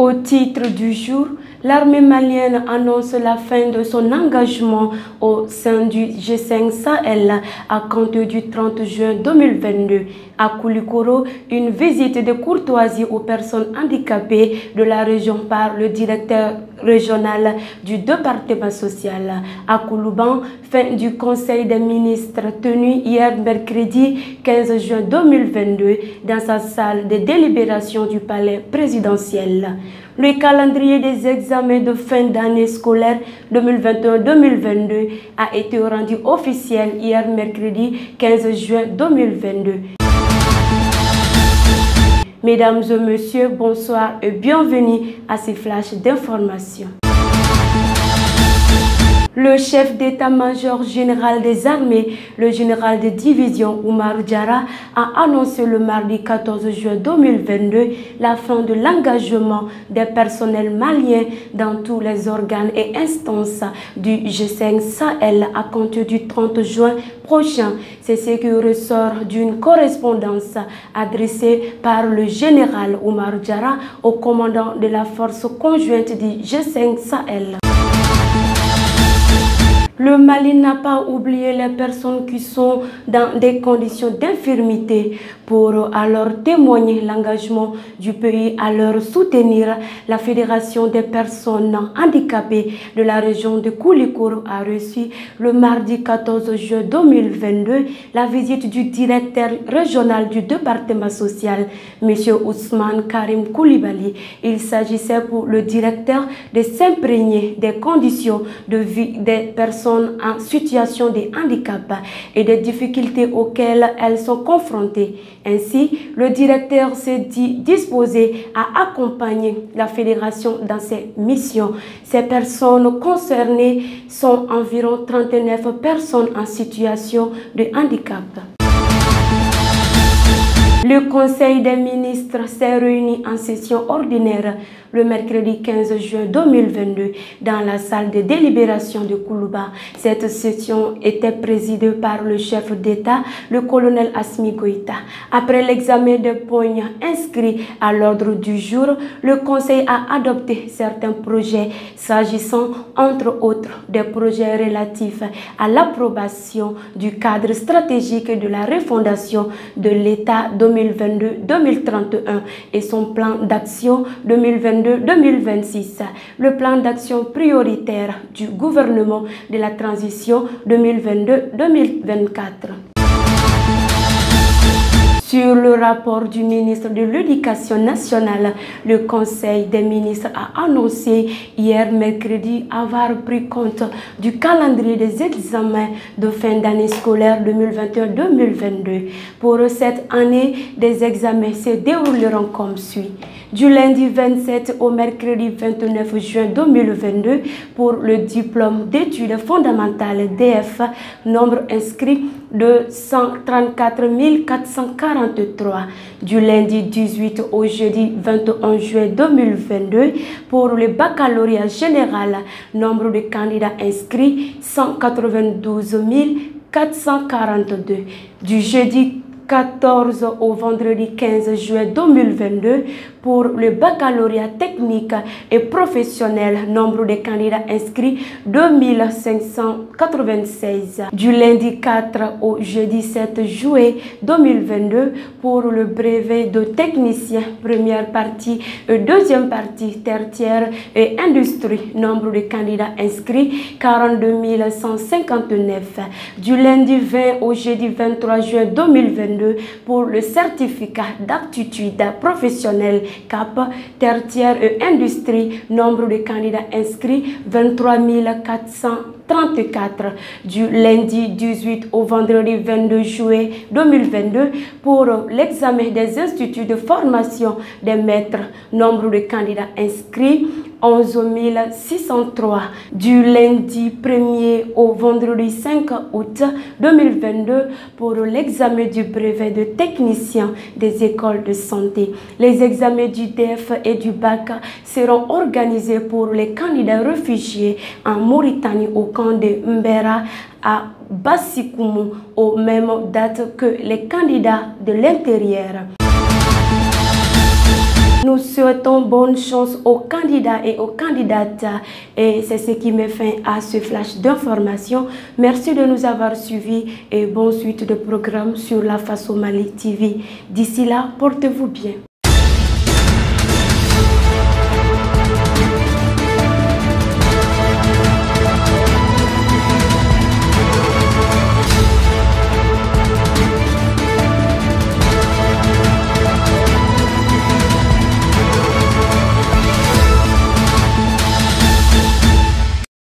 Au titre du jour, l'armée malienne annonce la fin de son engagement au sein du G5 Sahel à compter du 30 juin 2022. À Koulikoro, une visite de courtoisie aux personnes handicapées de la région par le directeur régional du département social. À Koulouban, fin du Conseil des ministres tenu hier mercredi 15 juin 2022 dans sa salle de délibération du palais présidentiel. Le calendrier des examens de fin d'année scolaire 2021-2022 a été rendu officiel hier mercredi 15 juin 2022. Mesdames et messieurs, bonsoir et bienvenue à ces flashs d'information. Le chef d'état-major général des armées, le général de division Oumar Diarra, a annoncé le mardi 14 juin 2022 la fin de l'engagement des personnels maliens dans tous les organes et instances du G5 Sahel à compter du 30 juin prochain. C'est ce qui ressort d'une correspondance adressée par le général Oumar Diarra au commandant de la force conjointe du G5 Sahel. Le Mali n'a pas oublié les personnes qui sont dans des conditions d'infirmité pour alors témoigner l'engagement du pays à leur soutenir. La Fédération des personnes handicapées de la région de Koulikoro a reçu le mardi 14 juin 2022 la visite du directeur régional du département social, M. Ousmane Karim Koulibaly. Il s'agissait pour le directeur de s'imprégner des conditions de vie des personnes en situation de handicap et des difficultés auxquelles elles sont confrontées. Ainsi, le directeur s'est dit disposé à accompagner la fédération dans ses missions. Ces personnes concernées sont environ 39 personnes en situation de handicap. Le Conseil des ministres s'est réuni en session ordinaire le mercredi 15 juin 2022 dans la salle de délibération de Koulouba. Cette session était présidée par le chef d'État, le colonel Assimi Goïta. Après l'examen des points inscrits à l'ordre du jour, le Conseil a adopté certains projets s'agissant entre autres des projets relatifs à l'approbation du cadre stratégique de la refondation de l'État 2022-2031 et son plan d'action 2022-2026, le plan d'action prioritaire du gouvernement de la transition 2022-2024. Sur le rapport du ministre de l'Éducation nationale, le Conseil des ministres a annoncé hier mercredi avoir pris compte du calendrier des examens de fin d'année scolaire 2021-2022. Pour cette année, des examens se dérouleront comme suit. Du lundi 27 au mercredi 29 juin 2022 pour le diplôme d'études fondamentales DF, nombre inscrit de 134 443. Du lundi 18 au jeudi 21 juin 2022 pour le baccalauréat général, nombre de candidats inscrits 192 442. Du jeudi 14 au vendredi 15 juin 2022 pour le baccalauréat technique et professionnel, nombre de candidats inscrits 2596. Du lundi 4 au jeudi 7 juillet 2022 pour le brevet de technicien, première partie et deuxième partie, tertiaire et industrie, nombre de candidats inscrits 42 159. Du lundi 20 au jeudi 23 juin 2022 pour le certificat d'aptitude professionnelle CAP, tertiaire et industrie, nombre de candidats inscrits 23 434. Du lundi 18 au vendredi 22 juillet 2022 pour l'examen des instituts de formation des maîtres, nombre de candidats inscrits 11 603. Du lundi 1er au vendredi 5 août 2022 pour l'examen du brevet de technicien des écoles de santé. Les examens du DEF et du BAC seront organisés pour les candidats réfugiés en Mauritanie au camp de Mbera à Bassikoumou aux mêmes dates que les candidats de l'intérieur. Nous souhaitons bonne chance aux candidats et aux candidates. Et c'est ce qui met fin à ce flash d'information. Merci de nous avoir suivis et bonne suite de programme sur la Face au Mali TV. D'ici là, portez-vous bien.